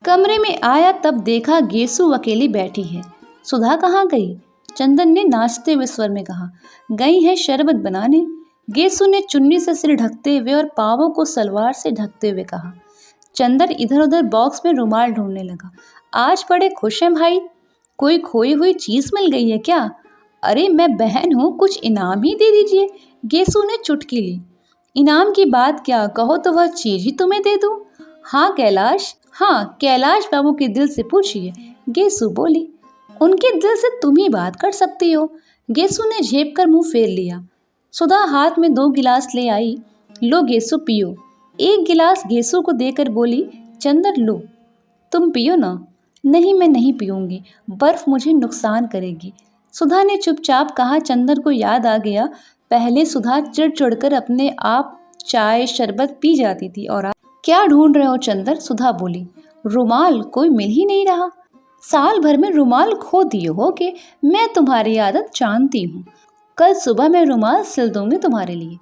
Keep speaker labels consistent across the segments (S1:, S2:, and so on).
S1: कमरे में आया तब देखा गेसु अकेली बैठी है। सुधा कहाँ गई? चंदन ने नाचते हुए स्वर में कहा। गई है शरबत बनाने। गेसु ने चुन्नी से सिर ढकते हुए और पांवों को सलवार से ढकते हुए कहा। चंदन इधर उधर बॉक्स में रुमाल ढूंढने लगा। आज बड़े खुश हैं भाई, कोई खोई हुई चीज मिल गई है क्या? अरे मैं बहन हूँ, कुछ इनाम ही दे दीजिए। गेसु ने चुटकी ली। इनाम की बात क्या, कहो तो वह चीज ही तुम्हें दे दूं। हाँ कैलाश, हाँ कैलाश बाबू के दिल से पूछिए, गेसु बोली। उनके दिल से तुम ही बात कर सकती हो। गेसु ने झेप कर मुंह फेर लिया। सुधा हाथ में 2 गिलास ले आई। लो गेसु पियो। एक गिलास गेसु को देकर बोली, चंदन लो, तुम पियो ना। नहीं मैं नहीं पीऊंगी, बर्फ मुझे नुकसान करेगी। सुधा ने चुपचाप कहा। चंदन को याद आ गया, पहले सुधा चिढ़ चिढ़कर अपने आप चाय शरबत पी जाती थी और क्या ढूंढ रहे हो चंदन? सुधा बोली। रुमाल कोई मिल ही नहीं रहा। साल भर में रुमाल खो दिए होगे। मैं तुम्हारी आदत जानती हूँ, कल सुबह मैं रुमाल सिल दूंगी तुम्हारे लिए।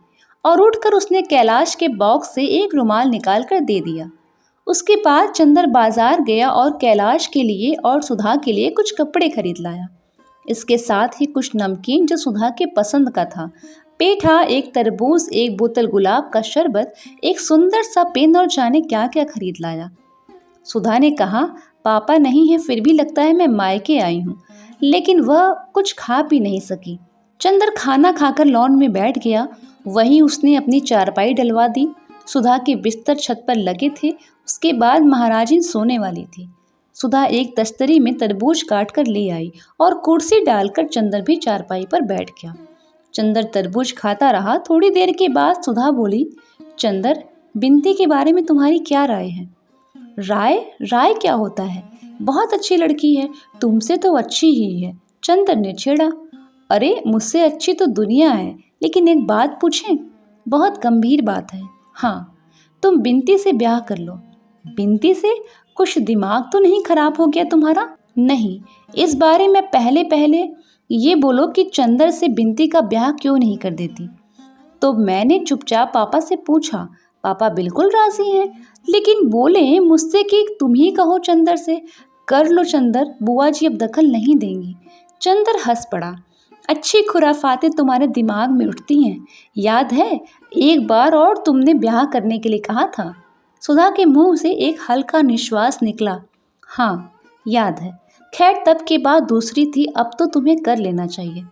S1: और उठकर उसने कैलाश के बॉक्स से एक रुमाल निकाल कर दे दिया। उसके बाद चंदर बाजार गया और कैलाश के लिए और सुधा के लिए कुछ कपड़े खरीद लाया। इसके साथ ही कुछ नमकीन जो सुधा के पसंद का था, पेठा, एक तरबूज, एक बोतल गुलाब का शरबत, एक सुंदर सा पेन और जाने क्या क्या खरीद लाया। सुधा ने कहा, पापा नहीं है फिर भी लगता है मैं मायके आई हूँ। लेकिन वह कुछ खा पी नहीं सकी। चंदर खाना खाकर लॉन में बैठ गया। वहीं उसने अपनी चारपाई डलवा दी। सुधा के बिस्तर छत पर लगे थे। उसके बाद महाराजिन सोने वाली थी। सुधा एक तस्तरी में तरबूज काट कर ले आई और कुर्सी डालकर चंदर भी चारपाई पर बैठ गया। चंदर तरबूज खाता रहा। थोड़ी देर के बाद सुधा बोली, चंदर, बिनती के बारे में तुम्हारी क्या राय है? राय? राय क्या होता है? बहुत अच्छी लड़की है, तुमसे तो अच्छी ही है। चंदर ने छेड़ा। अरे मुझसे अच्छी तो दुनिया है, लेकिन एक बात पूछें? बहुत गंभीर बात है। हाँ, तुम बिनती से ब्याह कर लो। बिनती से? कुछ दिमाग तो नहीं खराब हो गया तुम्हारा? नहीं, इस बारे में पहले ये बोलो कि चंदर से बिनती का ब्याह क्यों नहीं कर देती? तो मैंने चुपचाप पापा से पूछा। पापा बिल्कुल राजी हैं, लेकिन बोले मुझसे कि तुम ही कहो चंदर से। कर लो चंदर, बुआ जी अब दखल नहीं देंगी। चंदर हंस पड़ा। अच्छी खुराफातें तुम्हारे दिमाग में उठती हैं। याद है एक बार और तुमने ब्याह करने के लिए कहा था? सुधा के मुंह से एक हल्का निश्वास निकला। हाँ याद है। खैर तब के बाद दूसरी थी, अब तो तुम्हें कर लेना चाहिए।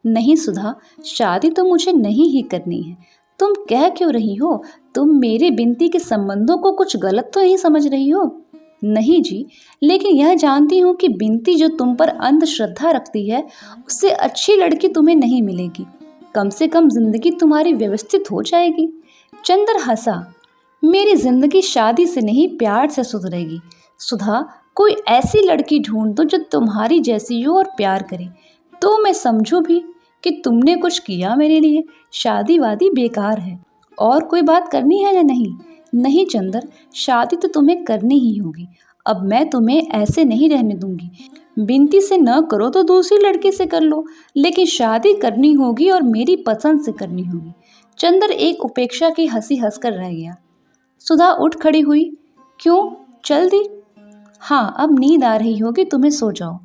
S1: नहीं सुधा, शादी तो मुझे नहीं ही करनी है। तुम कह क्यों रही हो? तुम मेरे बिनती के संबंधों को कुछ गलत तो नहीं समझ रही हो? नहीं जी, लेकिन यह जानती हूँ कि बिनती जो तुम पर अंधश्रद्धा रखती है, उससे अच्छी लड़की तुम्हें नहीं मिलेगी। कम से कम जिंदगी तुम्हारी व्यवस्थित हो जाएगी। चंदर हंसा। मेरी जिंदगी शादी से नहीं प्यार से सुधरेगी। सुधा, कोई ऐसी लड़की ढूंढ दो जो तुम्हारी जैसी हो और प्यार करे, तो मैं समझूं भी कि तुमने कुछ किया मेरे लिए। शादी वादी बेकार है। और कोई बात करनी है या नहीं? नहीं चंदर, शादी तो तुम्हें करनी ही होगी। अब मैं तुम्हें ऐसे नहीं रहने दूंगी। बिनती से न करो तो दूसरी लड़की से कर लो, लेकिन शादी करनी होगी और मेरी पसंद से करनी होगी। चंदर एक उपेक्षा की हंसी हंसकर रह गया। सुधा उठ खड़ी हुई। क्यों, चल दी? हाँ, अब नींद आ रही होगी, तुम्हें सो जाओ।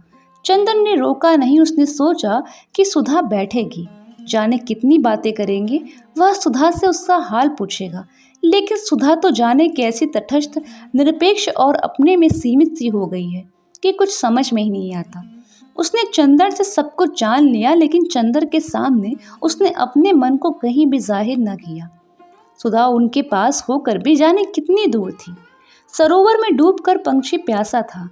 S1: चंदन ने रोका नहीं। उसने सोचा कि सुधा बैठेगी, जाने कितनी बातें करेंगे। वह सुधा से उसका हाल पूछेगा, लेकिन सुधा तो जाने कैसी तटस्थ, निरपेक्ष और अपने में सीमित सी हो गई है कि कुछ समझ में ही नहीं आता। उसने चंदर से सब कुछ जान लिया, लेकिन चंदर के सामने उसने अपने मन को कहीं भी जाहिर न किया। सुधा उनके पास होकर भी जाने कितनी दूर थी। सरोवर में डूबकर पंछी प्यासा था।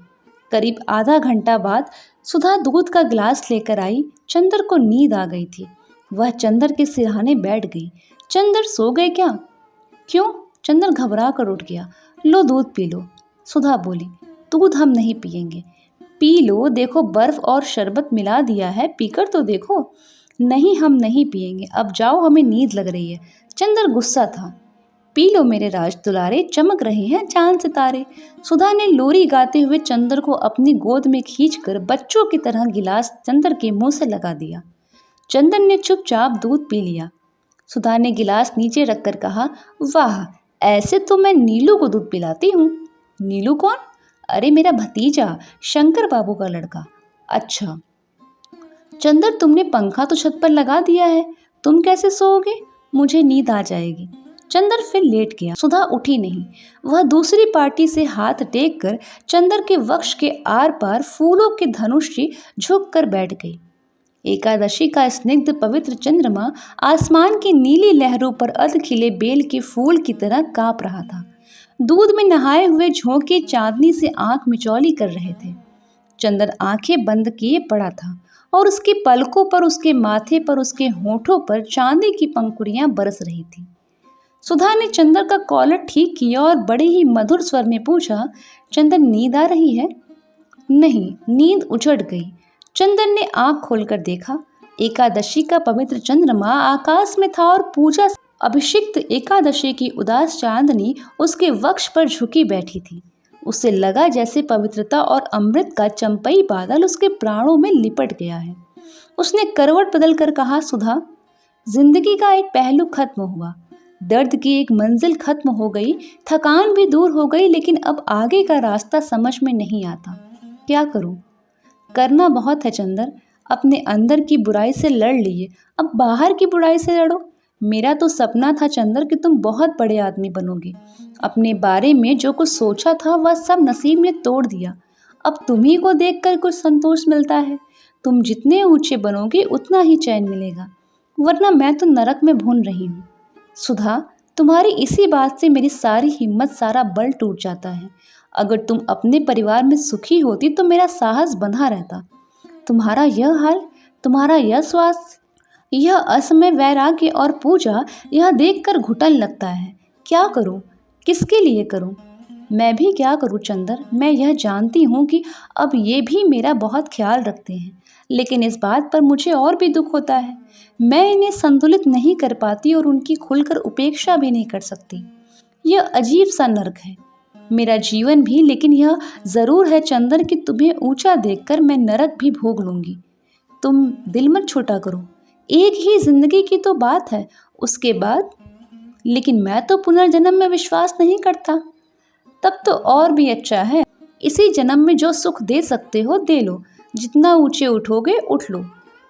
S1: करीब आधा घंटा बाद सुधा दूध का गिलास लेकर आई। चंदर को नींद आ गई थी। वह चंदर के सिरहाने बैठ गई। चंदर सो गए क्या? क्यों? चंदर घबरा कर उठ गया। लो दूध पी लो, सुधा बोली। दूध हम नहीं पिएंगे। पी लो, देखो बर्फ और शरबत मिला दिया है, पीकर तो देखो। नहीं, हम नहीं पिएंगे, अब जाओ, हमें नींद लग रही है। चंदर गुस्सा था। पी लो मेरे राज दुलारे, चमक रहे हैं चांद सितारे। सुधा ने लोरी गाते हुए चंदर को अपनी गोद में खींचकर बच्चों की तरह गिलास चंदर के मुंह से लगा दिया। चंदर ने चुपचाप दूध पी लिया। सुधा ने गिलास नीचे रखकर कहा, वाह, ऐसे तो मैं नीलू को दूध पिलाती हूँ। नीलू कौन? अरे मेरा भतीजा, शंकर बाबू का लड़का। अच्छा। चंदर, तुमने पंखा तो छत पर लगा दिया है, तुम कैसे सोओगे? मुझे नींद आ जाएगी। चंदर फिर लेट गया। सुधा उठी नहीं। वह दूसरी पार्टी से हाथ टेक कर चंदर के वक्ष के आर पार फूलों के धनुषी झुक कर बैठ गई। एकादशी का स्निग्ध पवित्र चंद्रमा आसमान की नीली लहरों पर अध खिले बेल के फूल की तरह कांप रहा था। दूध में नहाए हुए झोंके चांदनी से आंख मिचौली कर रहे थे। चंदर आंखें बंद किए पड़ा था और उसकी पलकों पर, उसके माथे पर, उसके होठों पर चांदी की पंखुड़ियां बरस रही थी। सुधा ने चंदर का कॉलर ठीक किया और बड़े ही मधुर स्वर में पूछा, चंदर नींद आ रही है? नहीं, नींद उजड़ गई। चंदर ने आंख खोलकर देखा। एकादशी का पवित्र चंद्रमा आकाश में था और पूजा से अभिषिक्त एकादशी की उदास चांदनी उसके वक्ष पर झुकी बैठी थी। उसे लगा जैसे पवित्रता और अमृत का चंपई बादल उसके प्राणों में लिपट गया है। उसने करवट बदल कर कहा, सुधा, जिंदगी का एक पहलू खत्म हुआ, दर्द की एक मंजिल खत्म हो गई, थकान भी दूर हो गई, लेकिन अब आगे का रास्ता समझ में नहीं आता। क्या करूं? करना बहुत है चंदर। अपने अंदर की बुराई से लड़ लिए, अब बाहर की बुराई से लड़ो। मेरा तो सपना था चंदर कि तुम बहुत बड़े आदमी बनोगे। अपने बारे में जो कुछ सोचा था वह सब नसीब ने तोड़ दिया। अब तुम्ही को देखकर कुछ संतोष मिलता है। तुम जितने ऊंचे बनोगे उतना ही चैन मिलेगा, वरना मैं तो नरक में भून रही हूँ। सुधा, तुम्हारी इसी बात से मेरी सारी हिम्मत, सारा बल टूट जाता है। अगर तुम अपने परिवार में सुखी होती तो मेरा साहस बंधा रहता। तुम्हारा यह हाल, तुम्हारा यह स्वास्थ्य, यह असमय वैराग्य और पूजा, यह देखकर घुटन लगता है। क्या करूं? किसके लिए करूं? मैं भी क्या करूं चंदर? मैं यह जानती हूं कि अब ये भी मेरा बहुत ख्याल रखते हैं, लेकिन इस बात पर मुझे और भी दुख होता है। मैं इन्हें संतुलित नहीं कर पाती और उनकी खुलकर उपेक्षा भी नहीं कर सकती। यह अजीब सा नर्क है मेरा जीवन भी, लेकिन यह जरूर है चंदर कि तुम्हें ऊंचा देखकर मैं नरक भी भोग लूंगी। तुम दिल मत छोटा करो, एक ही जिंदगी की तो बात है, उसके बाद। लेकिन मैं तो पुनर्जन्म में विश्वास नहीं करता। तब तो और भी अच्छा है, इसी जन्म में जो सुख दे सकते हो दे लो, जितना ऊंचे उठोगे उठ लो।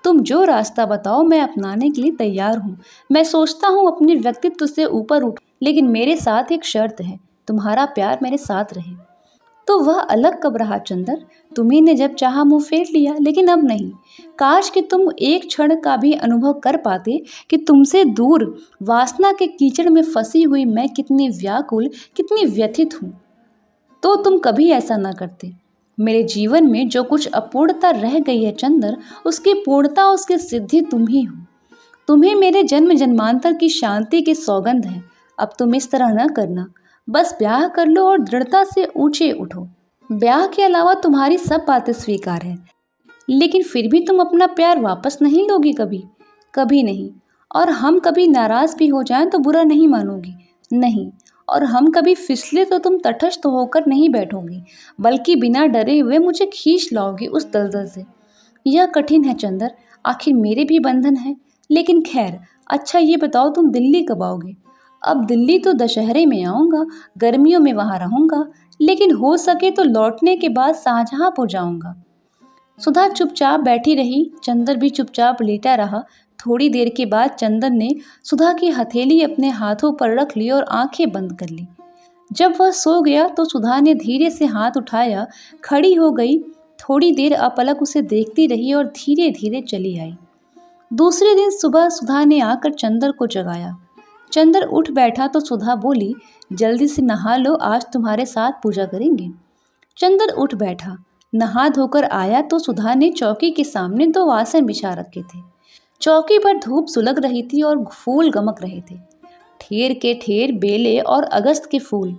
S1: तुम जो रास्ता बताओ मैं अपनाने के लिए तैयार हूँ। मैं सोचता हूँ अपने व्यक्तित्व से ऊपर उठ, लेकिन मेरे साथ एक शर्त है, तुम्हारा प्यार मेरे साथ रहे। तो वह अलग कब रहा चंदर? तुम्ही ने जब चाहा मुंह फेर लिया, लेकिन अब नहीं। काश कि तुम एक क्षण का भी अनुभव कर पाते कि तुमसे दूर वासना के कीचड़ में फंसी हुई मैं कितनी व्याकुल, कितनी व्यथित हूँ। तो तुम कभी ऐसा ना करते। मेरे जीवन में जो कुछ अपूर्णता रह गई है चंदर, उसकी पूर्णता, उसकी सिद्धि तुम ही हो। तुम्हें मेरे जन्म जन्मांतर की शांति की सौगंध है। अब तुम इस तरह न करना, बस ब्याह कर लो और दृढ़ता से ऊंचे उठो। ब्याह के अलावा तुम्हारी सब बातें स्वीकार है, लेकिन फिर भी तुम अपना प्यार वापस नहीं लोगी कभी? कभी नहीं। और हम कभी नाराज भी हो जाएं तो बुरा नहीं मानोगी? नहीं। और हम कभी फिसले तो तुम तटस्थ होकर नहीं बैठोगी, बल्कि बिना डरे हुए मुझे खींच लाओगी उस दलदल से। यह कठिन है चंदर, आखिर मेरे भी बंधन है। लेकिन खैर, अच्छा ये बताओ, तुम दिल्ली कब आओगे? अब दिल्ली तो दशहरे में आऊँगा, गर्मियों में वहाँ रहूँगा, लेकिन हो सके तो लौटने के बाद शाहजहाँपुर जाऊँगा। सुधा चुपचाप बैठी रही, चंदर भी चुपचाप लेटा रहा। थोड़ी देर के बाद चंदर ने सुधा की हथेली अपने हाथों पर रख ली और आंखें बंद कर ली। जब वह सो गया तो सुधा ने धीरे से हाथ उठाया, खड़ी हो गई, थोड़ी देर अपलक उसे देखती रही और धीरे धीरे चली आई। दूसरे दिन सुबह सुधा ने आकर चंदर को जगाया। चंदर उठ बैठा तो सुधा बोली, जल्दी से नहा लो, आज तुम्हारे साथ पूजा करेंगे। चंदर उठ बैठा, नहा धोकर आया तो सुधा ने चौकी के सामने 2 आसन बिछा रखे थे। चौकी पर धूप सुलग रही थी और फूल गमक रहे थे, ठेर के ठेर बेले और अगस्त के फूल।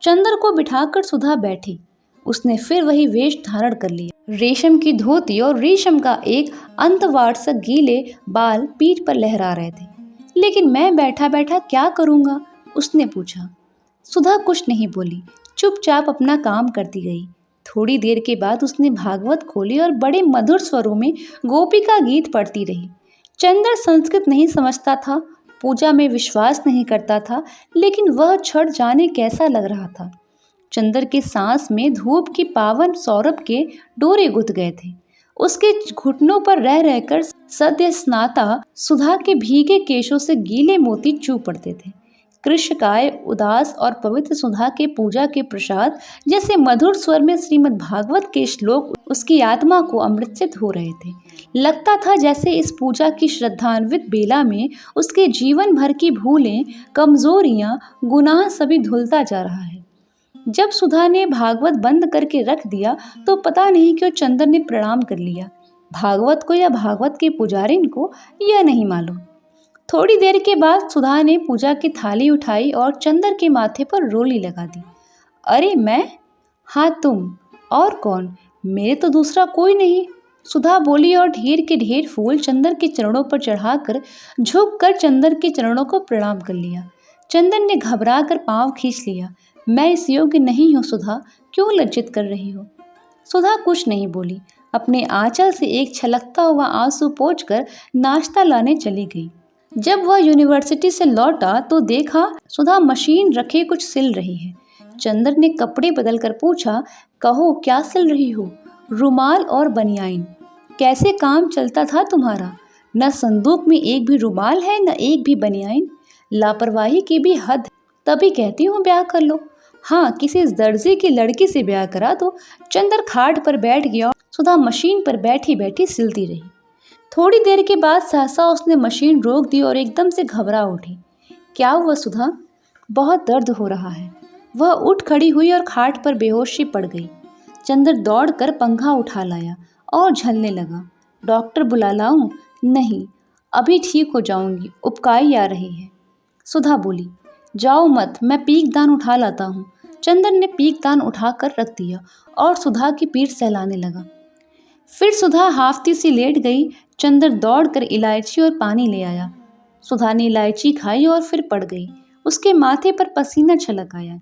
S1: चंदर को बिठाकर सुधा बैठी। उसने फिर वही वेश धारण कर लिया, रेशम की धोती और रेशम का एक अंतवार्त सा गीले बाल पीठ पर लहरा रहे थे। लेकिन मैं बैठा बैठा क्या करूँगा? उसने पूछा। सुधा कुछ नहीं बोली, चुपचाप अपना काम करती गई। थोड़ी देर के बाद उसने भागवत खोली और बड़े मधुर स्वरों में गोपिका गीत पढ़ती रही। चंदर संस्कृत नहीं समझता था, पूजा में विश्वास नहीं करता था, लेकिन वह क्षण जाने कैसा लग रहा था। चंदर के सांस में धूप की पावन सौरभ के डोरे गुथ गए थे। उसके घुटनों पर रह रहकर सद्य स्नाता सुधा के भीगे केशों से गीले मोती चू पड़ते थे। कृष्णकाय उदास और पवित्र सुधा के पूजा के प्रसाद जैसे मधुर स्वर में श्रीमद् भागवत के श्लोक उसकी आत्मा को अमृत से धो रहे थे। लगता था जैसे इस पूजा की श्रद्धान्वित बेला में उसके जीवन भर की भूलें, कमजोरियां, गुनाह सभी धुलता जा रहा है। जब सुधा ने भागवत बंद करके रख दिया तो पता नहीं क्यों चंदर ने प्रणाम कर लिया। भागवत को या भागवत के पुजारिन को यह नहीं मालूम। थोड़ी देर के बाद सुधा ने पूजा की थाली उठाई और चंदर के माथे पर रोली लगा दी। अरे मैं? हाँ तुम। और कौन? मेरे तो दूसरा कोई नहीं, सुधा बोली और ढेर के ढेर फूल चंदर के चरणों पर चढ़ाकर झुक कर चंदर के चरणों को प्रणाम कर लिया। चंदन ने घबरा कर पाँव खींच लिया। मैं इस योग्य नहीं हूँ सुधा, क्यों लज्जित कर रही हो? सुधा कुछ नहीं बोली। अपने आंचल से एक छलकता हुआ आंसू पोंछकर नाश्ता लाने चली गई। जब वह यूनिवर्सिटी से लौटा तो देखा सुधा मशीन रखे कुछ सिल रही है। चंदर ने कपड़े बदलकर पूछा, कहो क्या सिल रही हो? रुमाल और बनियाइन। कैसे काम चलता था तुम्हारा? न संदूक में एक भी रुमाल है न एक भी बनियाइन। लापरवाही की भी हद। तभी कहती हूँ ब्याह कर लो। हाँ, किसी दर्जी की लड़की से ब्याह करा दो। चंदर खाट पर बैठ गया और सुधा मशीन पर बैठी बैठी सिलती रही। थोड़ी देर के बाद सहसा उसने मशीन रोक दी और एकदम से घबरा उठी। क्या हुआ सुधा? बहुत दर्द हो रहा है। वह उठ खड़ी हुई और खाट पर बेहोशी पड़ गई। चंदर दौड़कर पंखा उठा लाया और झलने लगा। डॉक्टर बुला लाऊं? नहीं, अभी ठीक हो जाऊंगी, उबकाई आ रही है। सुधा बोली, जाओ मत, मैं पीकदान उठा लाता हूँ। चंदर ने पीकदान उठाकर रख दिया और सुधा की पीठ सहलाने लगा। फिर सुधा हाफती सी लेट गई। चंदर दौड़कर इलायची और पानी ले आया। सुधा ने इलायची खाई और फिर पड़ गई। उसके माथे पर पसीना छलक आया।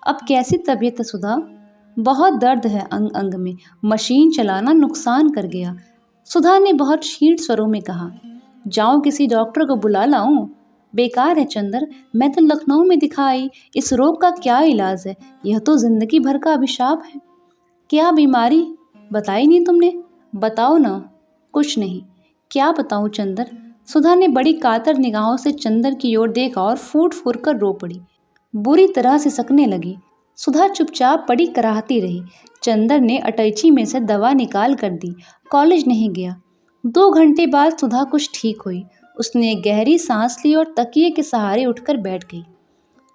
S1: अब कैसी तबीयत है सुधा? बहुत दर्द है अंग अंग में, मशीन चलाना नुकसान कर गया। सुधा ने बहुत क्षीण स्वरों में कहा। जाऊं किसी डॉक्टर को बुला लाऊं? बेकार है चंदर, मैं तो लखनऊ में दिखाई। इस रोग का क्या इलाज है? यह तो जिंदगी भर का अभिशाप है। क्या बीमारी? बताई नहीं तुमने? बताओ ना। कुछ नहीं। क्या बताऊं चंदर? सुधा ने बड़ी कातर निगाहों से चंदर की ओर देखा और फूट फूट कर रो पड़ी। बुरी तरह से सकने लगी। सुधा चुपचाप पड़ी कराहती रही। चंदर ने अटैची में से दवा निकाल कर दी। कॉलेज नहीं गया। 2 घंटे बाद सुधा कुछ ठीक हुई। उसने एक गहरी सांस ली और तकिए के सहारे उठकर बैठ गई।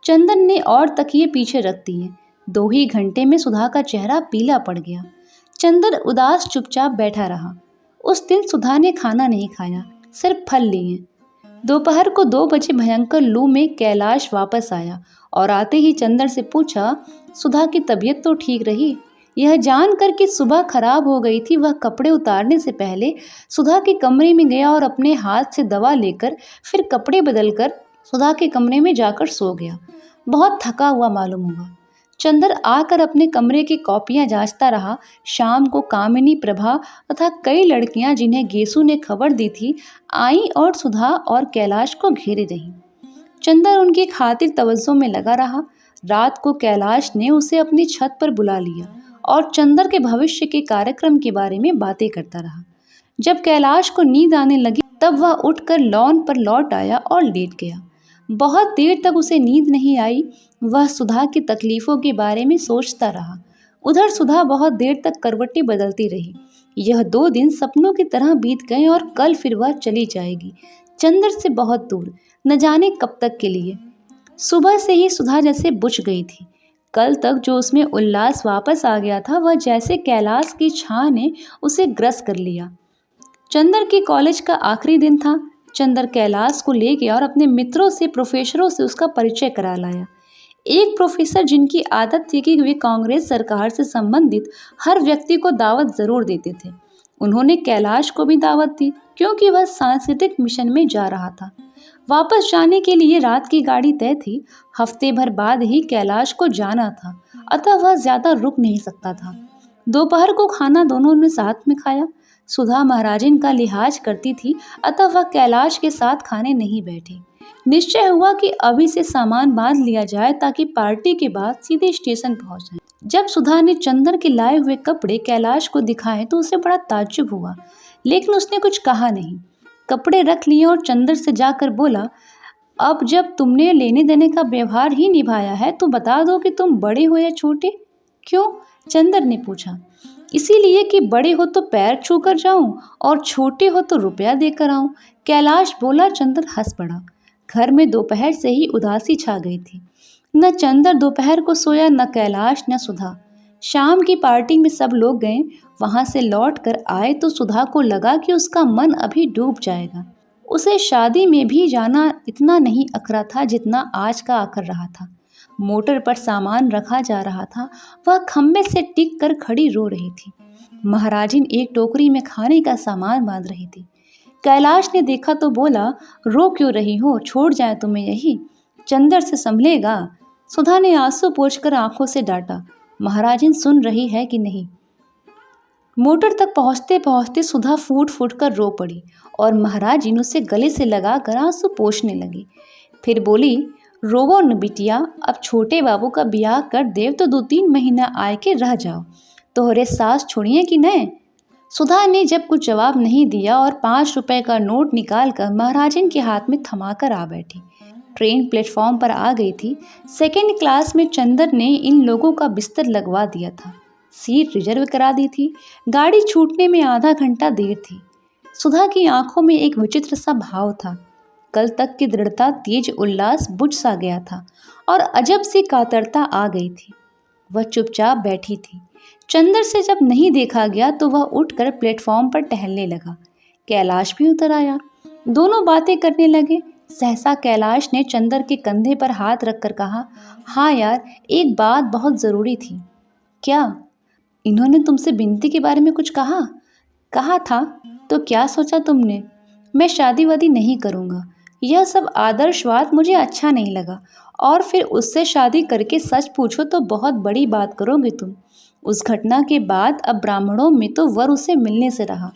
S1: चंदन ने और तकिए पीछे रख दिए। 2 ही घंटे में सुधा का चेहरा पीला पड़ गया। चंदर उदास चुपचाप बैठा रहा। उस दिन सुधा ने खाना नहीं खाया, सिर्फ फल लिए। दोपहर को 2 बजे भयंकर लू में कैलाश वापस आया और आते ही चंदर से पूछा, सुधा की तबीयत तो ठीक रही? यह जानकर कि सुबह खराब हो गई थी, वह कपड़े उतारने से पहले सुधा के कमरे में गया और अपने हाथ से दवा लेकर फिर कपड़े बदलकर सुधा के कमरे में जाकर सो गया। बहुत थका हुआ मालूम हुआ। चंदर आकर अपने कमरे की कॉपियां जांचता रहा। शाम को कामिनी, प्रभा तथा कई लड़कियां जिन्हें गेसु ने खबर दी थी आई और सुधा और कैलाश को घेरे रही। चंदर उनकी खातिर तवज्जो में लगा रहा। रात को कैलाश ने उसे अपनी छत पर बुला लिया और चंदर के भविष्य के कार्यक्रम के बारे में बातें करता रहा। जब कैलाश को नींद आने लगी तब वह उठकर लॉन पर लौट आया और लेट गया। बहुत देर तक उसे नींद नहीं आई। वह सुधा की तकलीफों के बारे में सोचता रहा। उधर सुधा बहुत देर तक करवटें बदलती रही। यह 2 दिन सपनों की तरह बीत गए और कल फिर वह चली जाएगी, चंदर से बहुत दूर, न जाने कब तक के लिए। सुबह से ही सुधा जैसे बुझ गई थी। कल तक जो उसमें उल्लास वापस आ गया था, वह जैसे कैलाश की छाह ने उसे ग्रस कर लिया। चंदर के कॉलेज का आखिरी दिन था। चंदर कैलाश को ले गया और अपने मित्रों से, प्रोफेसरों से उसका परिचय करा लाया। एक प्रोफेसर जिनकी आदत थी कि वे कांग्रेस सरकार से संबंधित हर व्यक्ति को दावत जरूर देते थे, उन्होंने कैलाश को भी दावत दी क्योंकि वह सांस्कृतिक मिशन में जा रहा था। वापस जाने के लिए रात की गाड़ी तय थी। हफ्ते भर बाद ही कैलाश को जाना था, अतः वह ज्यादा रुक नहीं सकता था। दोपहर को खाना दोनों ने साथ में खाया। सुधा महाराजिन का लिहाज करती थी, अतः वह कैलाश के साथ खाने नहीं बैठी। निश्चय हुआ कि अभी से सामान बांध लिया जाए ताकि पार्टी के बाद सीधे स्टेशन पहुंच जाए। जब सुधा ने चंदर के लाए हुए कपड़े कैलाश को दिखाए तो उसे बड़ा ताज्जुब हुआ, लेकिन उसने कुछ कहा नहीं। कपड़े रख लिए और चंदर से जाकर बोला, अब जब तुमने लेने देने का व्यवहार ही निभाया है तो बता दो कि तुम बड़े हो या छोटे। क्यों? चंदर ने पूछा। इसीलिए कि बड़े हो तो पैर छू कर जाऊं और छोटे हो तो रुपया देकर आऊं, कैलाश बोला। चंदर हंस पड़ा। घर में दोपहर से ही उदासी छा गई थी। न चंदर दोपहर को सोया, न कैलाश, न सुधा। शाम की पार्टी में सब लोग गए। वहां से लौट कर आए तो सुधा को लगा कि उसका मन अभी डूब जाएगा। उसे शादी में भी जाना इतना नहीं अखरा था जितना आज का अखर रहा था। मोटर पर सामान रखा जा रहा था। वह खम्भे से टिक कर खड़ी रो रही थी। महाराजिन एक टोकरी में खाने का सामान बांध रही थी। कैलाश ने देखा तो बोला, रो क्यों रही हो, छोड़ जाए तुम्हें यही, चंदर से संभलेगा। सुधा ने आंसू पोंछकर आंखों से डांटा, महाराजिन सुन रही है कि नहीं। मोटर तक पहुंचते पहुंचते सुधा फूट फूट कर रो पड़ी और महाराजिन उसे गले से लगाकर आंसू पोंछने लगी। फिर बोली, रोवो न बिटिया, अब छोटे बाबू का ब्याह कर देव तो 2-3 महीना आए के रह जाओ, तोहरे सास छोड़िए कि नहीं। सुधा ने जब कुछ जवाब नहीं दिया और 5 रुपए का नोट निकाल कर महाराजिन के हाथ में थमाकर आ बैठी। ट्रेन प्लेटफॉर्म पर आ गई थी। सेकेंड क्लास में चंदर ने इन लोगों का बिस्तर लगवा दिया था। सीट रिजर्व करा दी थी। गाड़ी छूटने में आधा घंटा देर थी। सुधा की आंखों में एक विचित्र सा भाव था। कल तक की दृढ़ता, तेज उल्लास बुझ सा गया था और अजब सी कातरता आ गई थी। वह चुपचाप बैठी थी। चंदर से जब नहीं देखा गया तो वह उठकर प्लेटफॉर्म पर टहलने लगा। कैलाश भी उतर आया। दोनों बातें करने लगे। सहसा कैलाश ने चंदर के कंधे पर हाथ रखकर कहा, हाँ यार, एक बात बहुत ज़रूरी थी। क्या? इन्होंने तुमसे बिनती के बारे में कुछ कहा? कहा था तो क्या सोचा तुमने? मैं शादी वादी नहीं करूँगा। यह सब आदर्शवाद मुझे अच्छा नहीं लगा। और फिर उससे शादी करके सच पूछो तो बहुत बड़ी बात करोगे तुम। उस घटना के बाद अब ब्राह्मणों में तो वर उसे मिलने से रहा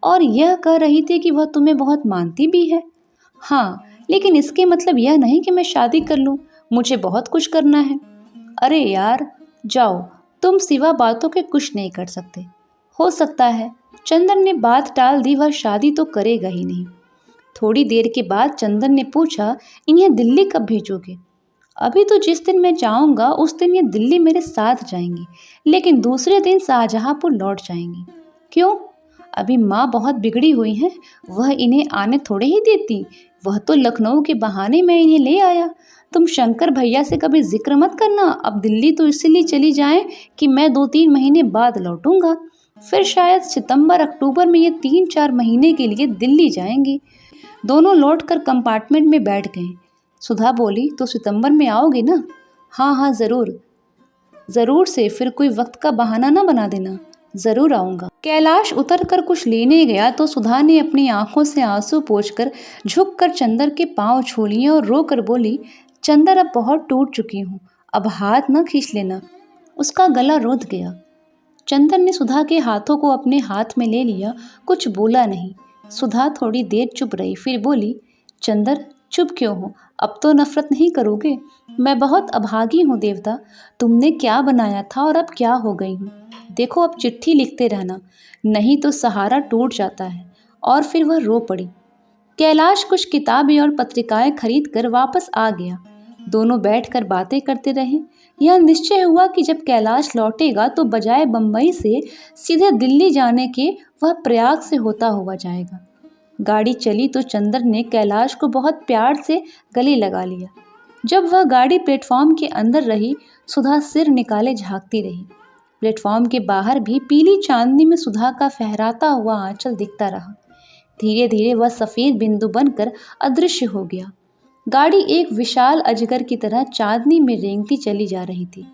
S1: और यह कह रही थी कि वह तुम्हें बहुत मानती भी है। हाँ, लेकिन इसके मतलब यह नहीं कि मैं शादी कर लूँ। मुझे बहुत कुछ करना है। अरे यार, जाओ, तुम सिवा बातों के कुछ नहीं कर सकते। हो सकता है। चंदन ने बात टाल दी, वह शादी तो करेगा ही नहीं। थोड़ी देर के बाद चंदन ने पूछा, इन्हें दिल्ली कब भेजोगे? अभी तो जिस दिन मैं जाऊंगा उस दिन ये दिल्ली मेरे साथ जाएंगी, लेकिन दूसरे दिन शाहजहांपुर लौट जाएंगी। क्यों? अभी माँ बहुत बिगड़ी हुई हैं, वह इन्हें आने थोड़े ही देती। वह तो लखनऊ के बहाने मैं इन्हें ले आया। तुम शंकर भैया से कभी जिक्र मत करना। अब दिल्ली तो इसलिए चली जाएं कि मैं 2-3 महीने बाद लौटूंगा। फिर शायद सितंबर अक्टूबर में ये 3-4 महीने के लिए दिल्ली जाएंगी। दोनों लौटकर कंपार्टमेंट में बैठ गए। सुधा बोली, तो सितंबर में आओगे ना? हाँ हाँ, ज़रूर ज़रूर से। फिर कोई वक्त का बहाना ना बना देना। ज़रूर आऊँगा। कैलाश उतर कर कुछ लेने गया तो सुधा ने अपनी आंखों से आंसू पोंछकर झुककर चंदर के पांव छू लिए और रो कर बोली, चंदर, अब बहुत टूट चुकी हूँ, अब हाथ न खींच लेना। उसका गला रुंध गया। चंदर ने सुधा के हाथों को अपने हाथ में ले लिया। कुछ बोला नहीं। सुधा थोड़ी देर चुप रही, फिर बोली, चंदर, चुप क्यों हो? अब तो नफरत नहीं करोगे? मैं बहुत अभागी हूँ देवता। तुमने क्या बनाया था और अब क्या हो गई हूँ? देखो, अब चिट्ठी लिखते रहना, नहीं तो सहारा टूट जाता है। और फिर वह रो पड़ी। कैलाश कुछ किताबें और पत्रिकाएं खरीद कर वापस आ गया। दोनों बैठकर बातें करते रहे। यह निश्चय हुआ कि जब कैलाश लौटेगा तो बजाय बम्बई से सीधे दिल्ली जाने के वह प्रयाग से होता हुआ जाएगा। गाड़ी चली तो चंदर ने कैलाश को बहुत प्यार से गले लगा लिया। जब वह गाड़ी प्लेटफॉर्म के अंदर रही, सुधा सिर निकाले झांकती रही। प्लेटफॉर्म के बाहर भी पीली चांदनी में सुधा का फहराता हुआ आंचल दिखता रहा। धीरे धीरे वह सफ़ेद बिंदु बनकर अदृश्य हो गया। गाड़ी एक विशाल अजगर की तरह चांदनी में रेंगती चली जा रही थी।